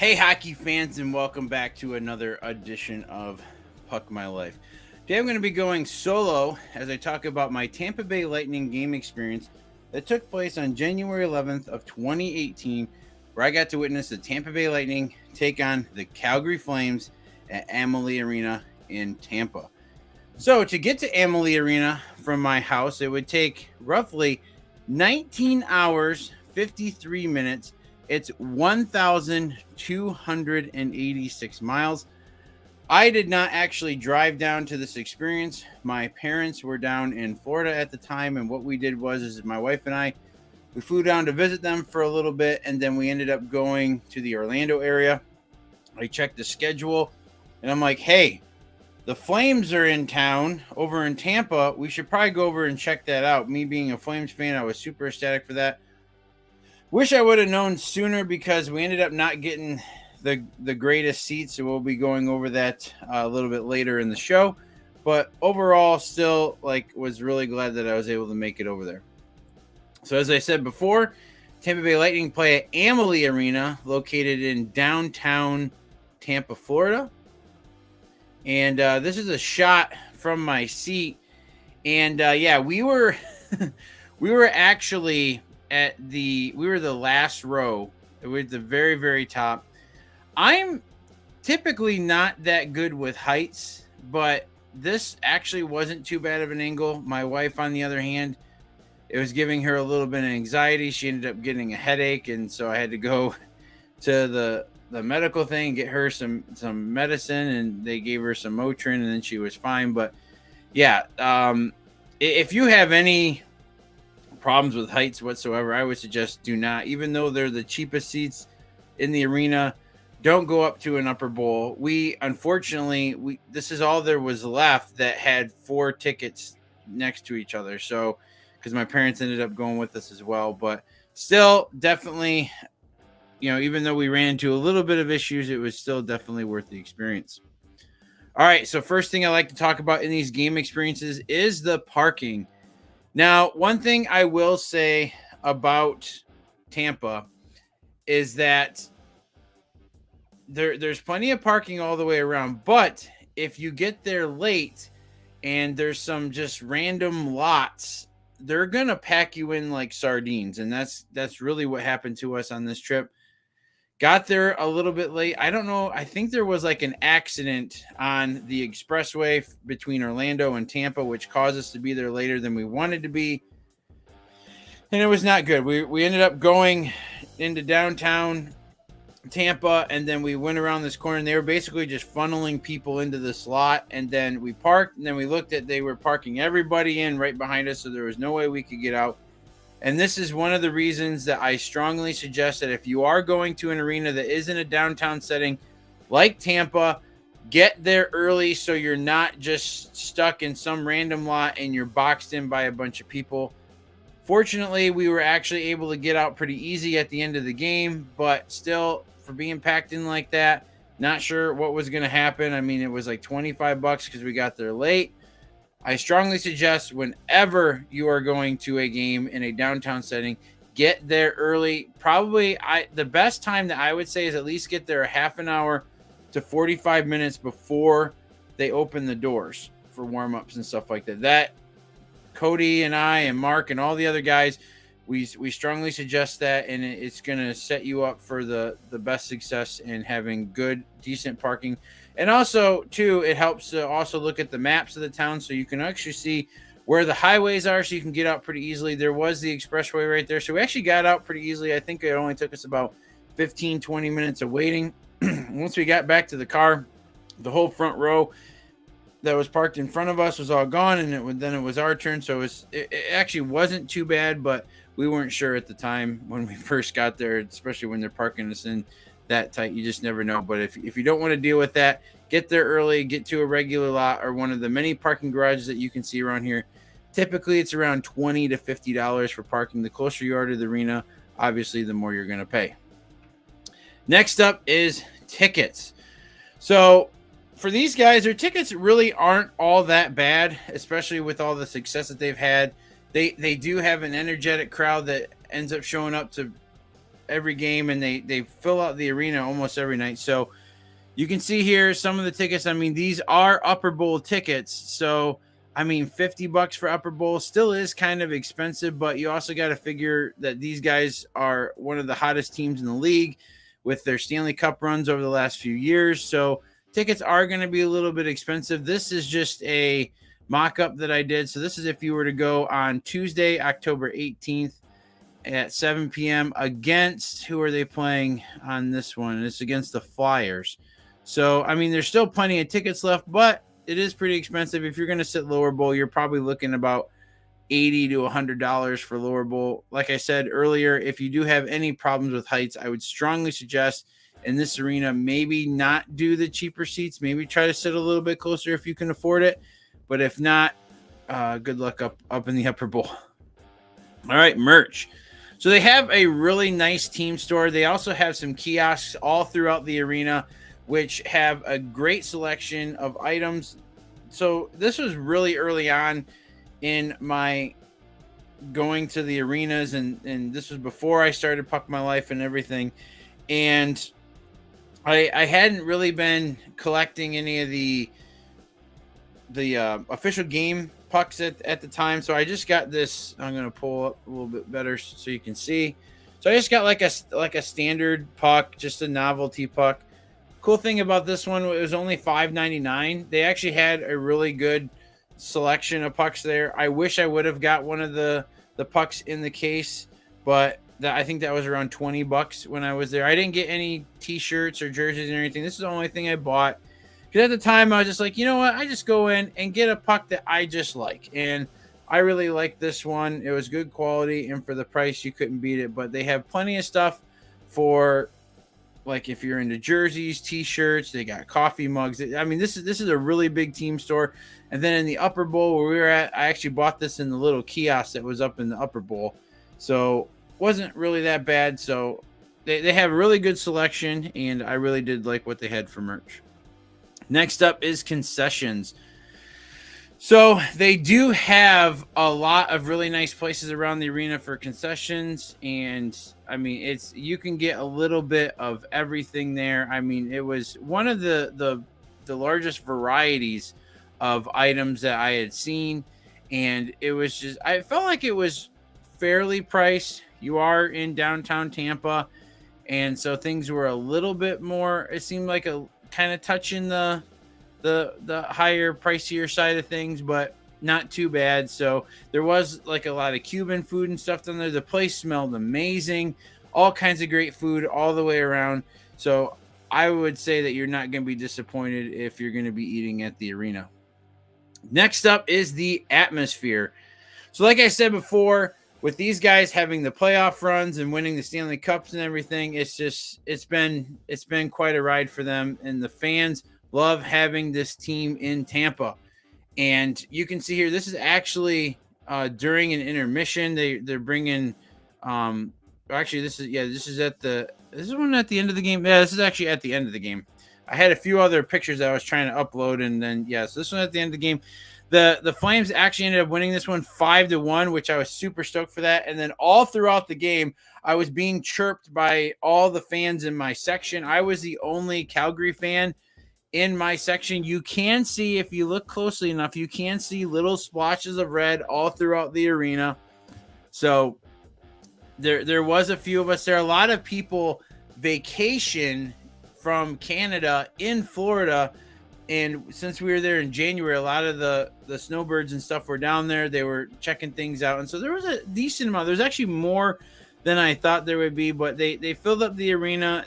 Hey, hockey fans, and welcome back to another edition of Puck My Life. Today I'm going to be going solo as I talk about my Tampa Bay Lightning game experience that took place on January 11th of 2018, where I got to witness the Tampa Bay Lightning take on the Calgary Flames at Amalie Arena in Tampa. So to get to Amalie Arena from my house, it would take roughly 19 hours, 53 minutes. It's 1,286 miles. I did not actually drive down to this experience. My parents were down in Florida at the time, and what we did was my wife and I, we flew down to visit them for a little bit, and then we ended up going to the Orlando area. I checked the schedule, and I'm like, hey, the Flames are in town over in Tampa. We should probably go over and check that out. Me being a Flames fan, I was super ecstatic for that. Wish I would have known sooner because we ended up not getting the greatest seats, so we'll be going over that a little bit later in the show. But overall, still was really glad that I was able to make it over there. So as I said before, Tampa Bay Lightning play at Amalie Arena, located in downtown Tampa, Florida. And this is a shot from my seat. And we were we were actually we were the last row. We were at the very, very top. I'm typically not that good with heights, but this actually wasn't too bad of an angle. My wife, on the other hand, it was giving her a little bit of anxiety. She ended up getting a headache, and so I had to go to the medical thing, get her some medicine, and they gave her some Motrin, and then she was fine. But yeah, if you have any problems with heights whatsoever, I would suggest do not. Even though they're the cheapest seats in the arena, don't go up to an upper bowl. Unfortunately, this is all there was left that had 4 tickets next to each other. So, because my parents ended up going with us as well, but still, definitely, even though we ran into a little bit of issues, it was still definitely worth the experience. All right, so first thing I like to talk about in these game experiences is the parking. Now, one thing I will say about Tampa is that there's plenty of parking all the way around, but if you get there late and there's some just random lots, they're going to pack you in like sardines, and that's really what happened to us on this trip. Got there a little bit late. I don't know. I think there was like an accident on the expressway between Orlando and Tampa, which caused us to be there later than we wanted to be. And it was not good. We ended up going into downtown Tampa, and then we went around this corner, and they were basically just funneling people into this lot. And then we parked, and then we looked at, they were parking everybody in right behind us, so there was no way we could get out. And this is one of the reasons that I strongly suggest that if you are going to an arena that is in a downtown setting like Tampa, get there early so you're not just stuck in some random lot and you're boxed in by a bunch of people. Fortunately, we were actually able to get out pretty easy at the end of the game, but still, for being packed in like that, not sure what was going to happen. I mean, it was like $25 because we got there late. I strongly suggest whenever you are going to a game in a downtown setting, get there early. Probably the best time that I would say is at least get there a half an hour to 45 minutes before they open the doors for warm-ups and stuff like that. That Cody and I and Mark and all the other guys, we strongly suggest that, and it's going to set you up for the best success in having good, decent parking. And also, too, it helps to also look at the maps of the town so you can actually see where the highways are so you can get out pretty easily. There was the expressway right there, so we actually got out pretty easily. I think it only took us about 15, 20 minutes of waiting. Once we got back to the car, the whole front row that was parked in front of us was all gone, and then it was our turn. So it actually wasn't too bad, but we weren't sure at the time when we first got there, especially when they're parking us in that tight. You just never know. But if you don't want to deal with that, get there early, get to a regular lot or one of the many parking garages that you can see around here. Typically, it's around $20 to $50 for parking. The closer you are to the arena, obviously, the more you're going to pay. Next up is tickets. So for these guys, their tickets really aren't all that bad, especially with all the success that they've had. They do have an energetic crowd that ends up showing up to every game, and they fill out the arena almost every night. So you can see here some of the tickets. I mean, these are Upper Bowl tickets. So, I mean, $50 for Upper Bowl still is kind of expensive, but you also got to figure that these guys are one of the hottest teams in the league with their Stanley Cup runs over the last few years. So tickets are going to be a little bit expensive. This is just a mock-up that I did. So this is if you were to go on Tuesday, October 18th at 7 p.m. against, who are they playing on this one? It's against the Flyers. So, I mean, there's still plenty of tickets left, but it is pretty expensive. If you're going to sit lower bowl, you're probably looking about $80 to $100 for lower bowl. Like I said earlier, if you do have any problems with heights, I would strongly suggest in this arena, maybe not do the cheaper seats. Maybe try to sit a little bit closer if you can afford it. But if not, good luck up in the Upper Bowl. All right, merch. So they have a really nice team store. They also have some kiosks all throughout the arena, which have a great selection of items. So this was really early on in my going to the arenas, and this was before I started Puck My Life and everything. And I hadn't really been collecting any of the official game pucks at the time. So I just got this. I'm going to pull up a little bit better so you can see. So I just got like a standard puck, just a novelty puck. Cool thing about this one, it was only $5.99. They actually had a really good selection of pucks there. I wish I would have got one of the pucks in the case, but I think that was around $20 when I was there. I didn't get any t-shirts or jerseys or anything. This is the only thing I bought. Because at the time, I was just like, you know what? I just go in and get a puck that I just like. And I really like this one. It was good quality, and for the price, you couldn't beat it. But they have plenty of stuff for, like, if you're into jerseys, t-shirts, they got coffee mugs. I mean, this is a really big team store. And then in the Upper Bowl where we were at, I actually bought this in the little kiosk that was up in the Upper Bowl. So wasn't really that bad. So they have a really good selection, and I really did like what they had for merch. Next up is concessions. So they do have a lot of really nice places around the arena for concessions, and I mean, you can get a little bit of everything there. I mean, it was one of the largest varieties of items that I had seen, and it was just, I felt like it was fairly priced. You are in downtown Tampa, and so things were a little bit more, it seemed like a kind of touching the higher, pricier side of things, but not too bad. So there was like a lot of Cuban food and stuff down there. The place smelled amazing, all kinds of great food all the way around. So I would say that you're not going to be disappointed if you're going to be eating at the arena. Next up is the atmosphere. So like I said before, with these guys having the playoff runs and winning the Stanley Cups and everything, it's been quite a ride for them, and the fans love having this team in Tampa. And you can see here, this is actually during an intermission. They're bringing actually this is one at the end of the game. Yeah, this is actually at the end of the game. I had a few other pictures that I was trying to upload, and then so this one at the end of the game. The Flames actually ended up winning this one 5-1, which I was super stoked for that. And then all throughout the game, I was being chirped by all the fans in my section. I was the only Calgary fan in my section. You can see, if you look closely enough, you can see little splotches of red all throughout the arena. So there was a few of us there. A lot of people vacation from Canada in Florida. And since we were there in January, a lot of the snowbirds and stuff were down there. They were checking things out. And so there was a decent amount. There's actually more than I thought there would be, but they filled up the arena.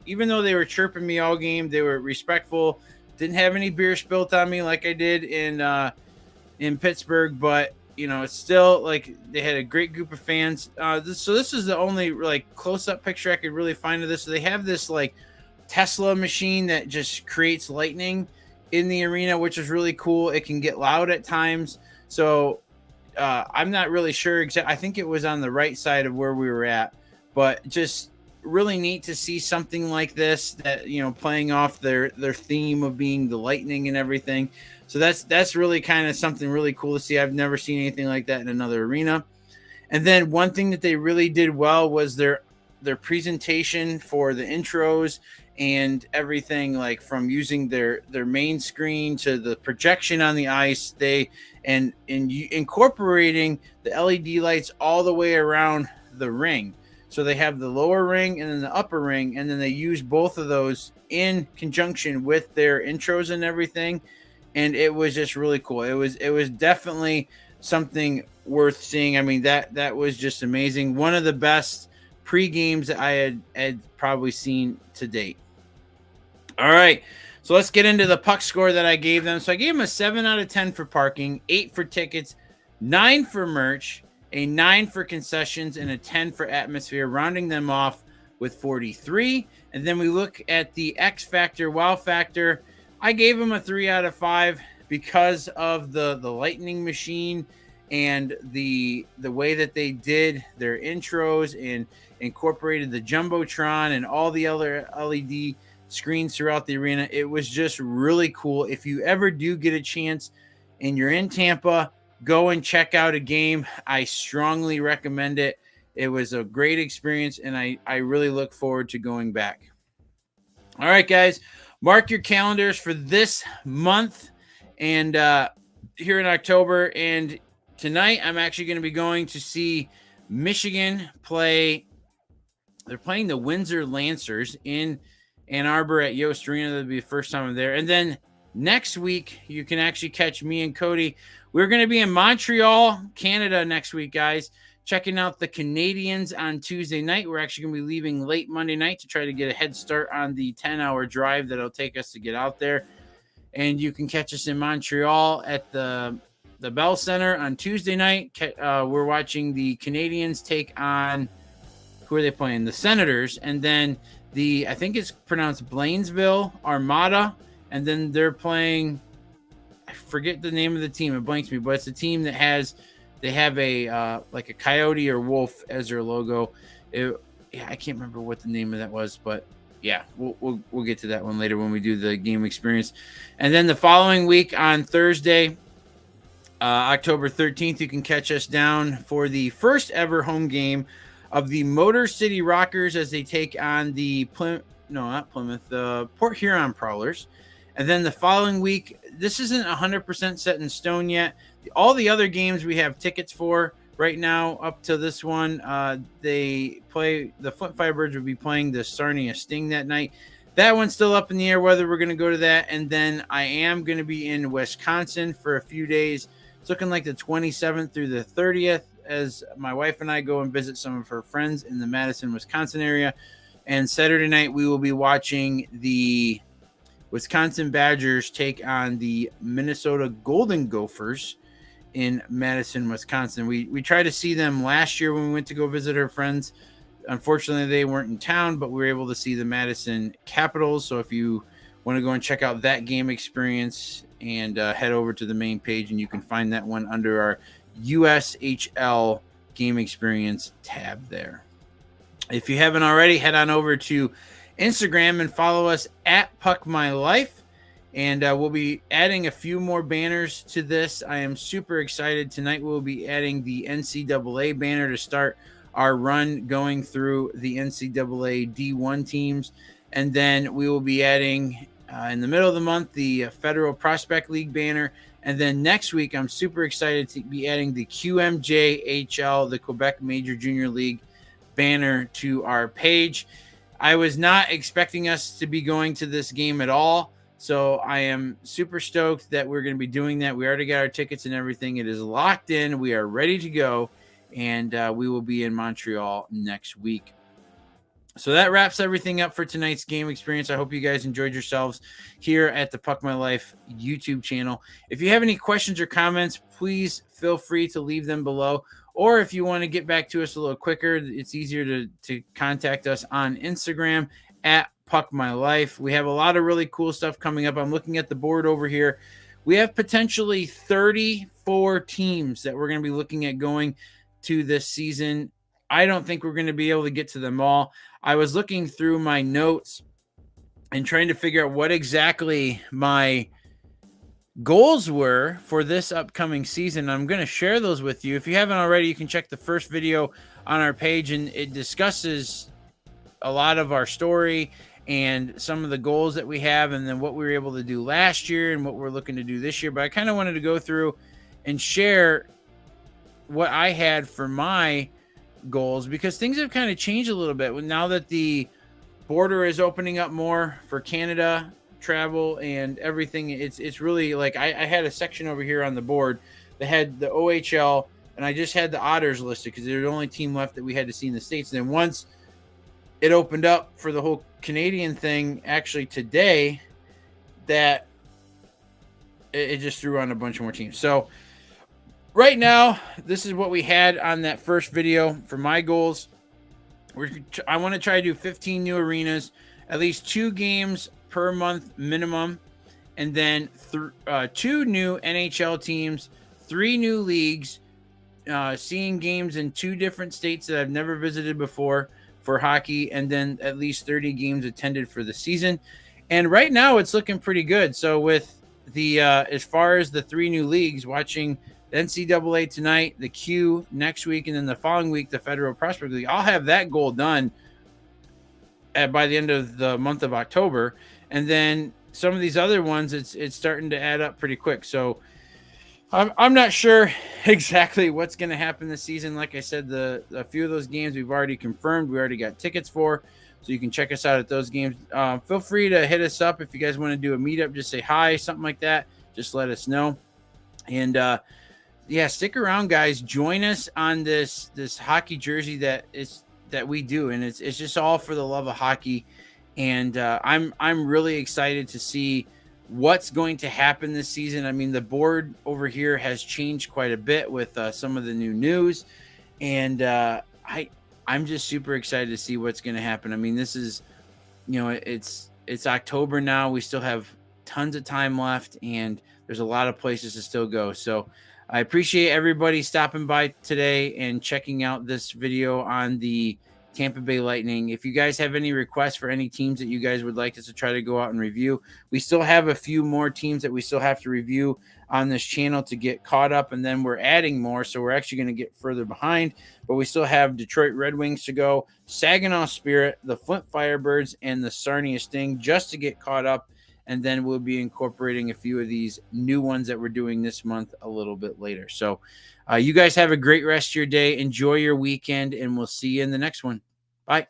Even though they were chirping me all game, they were respectful. Didn't have any beer spilt on me like I did in Pittsburgh, but it's still like they had a great group of fans. So this is the only like close-up picture I could really find of this. So they have this like Tesla machine that just creates lightning in the arena, which is really cool. It can get loud at times. So I'm not really sure exactly. I think it was on the right side of where we were at, but just really neat to see something like this that, playing off their theme of being the Lightning and everything. So that's really kind of something really cool to see. I've never seen anything like that in another arena. And then one thing that they really did well was their their presentation for the intros and everything, like from using their main screen to the projection on the ice, and incorporating the LED lights all the way around the ring. So they have the lower ring and then the upper ring, and then they use both of those in conjunction with their intros and everything. And it was just really cool. It was definitely something worth seeing. I mean, that was just amazing. One of the best pre-games that I had probably seen to date. All right, so let's get into the puck score that I gave them. So I gave them a 7 out of 10 for parking, 8 for tickets, 9 for merch, a 9 for concessions, and a 10 for atmosphere, rounding them off with 43. And then we look at the X factor, wow factor. I gave them a 3 out of 5 because of the Lightning machine and the way that they did their intros and incorporated the Jumbotron and all the other LED screens throughout the arena. It was just really cool. If you ever do get a chance and you're in Tampa, go and check out a game. I strongly recommend it. It was a great experience, and I really look forward to going back. All right, guys, mark your calendars for this month and here in October. And tonight I'm actually going to be going to see Michigan play. They're playing the Windsor Lancers in Ann Arbor at Yost Arena. That'll be the first time I'm there. And then next week, you can actually catch me and Cody. We're going to be in Montreal, Canada next week, guys, checking out the Canadiens on Tuesday night. We're actually going to be leaving late Monday night to try to get a head start on the 10-hour drive that'll take us to get out there. And you can catch us in Montreal at the Bell Center on Tuesday night. We're watching the Canadiens take on, who are they playing? The Senators. And then I think it's pronounced Blainesville Armada. And then they're playing, I forget the name of the team. It blanks me, but it's a team that they have a like a coyote or wolf as their logo. I can't remember what the name of that was, but yeah, we'll get to that one later when we do the game experience. And then the following week on Thursday, October 13th, you can catch us down for the first ever home game of the Motor City Rockers as they take on the Port Huron Prowlers. And then the following week, this isn't 100% set in stone yet. All the other games we have tickets for right now up to this one. The Flint Firebirds will be playing the Sarnia Sting that night. That one's still up in the air whether we're going to go to that. And then I am going to be in Wisconsin for a few days. It's looking like the 27th through the 30th as my wife and I go and visit some of her friends in the Madison, Wisconsin area. And Saturday night, we will be watching the Wisconsin Badgers take on the Minnesota Golden Gophers in Madison, Wisconsin. We tried to see them last year when we went to go visit her friends. Unfortunately, they weren't in town, but we were able to see the Madison Capitals. So if you want to go and check out that game experience and head over to the main page, and you can find that one under our USHL game experience tab there. If you haven't already, head on over to Instagram and follow us at PuckMyLife. And we'll be adding a few more banners to this. I am super excited. Tonight we'll be adding the NCAA banner to start our run going through the NCAA D1 teams. And then we will be adding, in the middle of the month, the Federal Prospect League banner. And then next week, I'm super excited to be adding the QMJHL, the Quebec Major Junior League banner to our page. I was not expecting us to be going to this game at all. So I am super stoked that we're going to be doing that. We already got our tickets and everything. It is locked in. We are ready to go. And we will be in Montreal next week. So that wraps everything up for tonight's game experience. I hope you guys enjoyed yourselves here at the Puck My Life YouTube channel. If you have any questions or comments, please feel free to leave them below. Or if you want to get back to us a little quicker, it's easier to contact us on Instagram at Puck My Life. We have a lot of really cool stuff coming up. I'm looking at the board over here. We have potentially 34 teams that we're going to be looking at going to this season. I don't think we're going to be able to get to them all. I was looking through my notes and trying to figure out what exactly my goals were for this upcoming season. I'm going to share those with you. If you haven't already, you can check the first video on our page, and it discusses a lot of our story and some of the goals that we have, and then what we were able to do last year and what we're looking to do this year. But I kind of wanted to go through and share what I had for my goals, because things have kind of changed a little bit now that the border is opening up more for Canada travel and everything. It's really like I had a section over here on the board that had the OHL, and I just had the Otters listed because they're the only team left that we had to see in the States. And then once it opened up for the whole Canadian thing, actually today, that it just threw on a bunch more teams. So right now, this is what we had on that first video for my goals. I want to try to do 15 new arenas, at least 2 games per month minimum, and then 2 new NHL teams, 3 new leagues, seeing games in 2 different states that I've never visited before for hockey, and then at least 30 games attended for the season. And right now it's looking pretty good. So with the as far as the 3 new leagues, watching the NCAA tonight, the Q next week, and then the following week, the Federal Prospect League, I'll have that goal done by the end of the month of October. And then some of these other ones, it's starting to add up pretty quick. So I'm not sure exactly what's going to happen this season. Like I said, a few of those games we've already confirmed. We already got tickets for, so you can check us out at those games. Feel free to hit us up if you guys want to do a meetup. Just say hi, something like that. Just let us know. And yeah, stick around, guys. Join us on this hockey jersey that we do, and it's just all for the love of hockey. And I'm really excited to see what's going to happen this season. I mean, the board over here has changed quite a bit with some of the new news, and I'm just super excited to see what's going to happen. I mean, this is, it's October now. We still have tons of time left, and there's a lot of places to still go. So I appreciate everybody stopping by today and checking out this video on the Tampa Bay Lightning. If you guys have any requests for any teams that you guys would like us to try to go out and review, we still have a few more teams that we still have to review on this channel to get caught up, and then we're adding more, so we're actually going to get further behind. But we still have Detroit Red Wings to go, Saginaw Spirit, the Flint Firebirds, and the Sarnia Sting just to get caught up. And then we'll be incorporating a few of these new ones that we're doing this month a little bit later. So you guys have a great rest of your day. Enjoy your weekend, and we'll see you in the next one. Bye.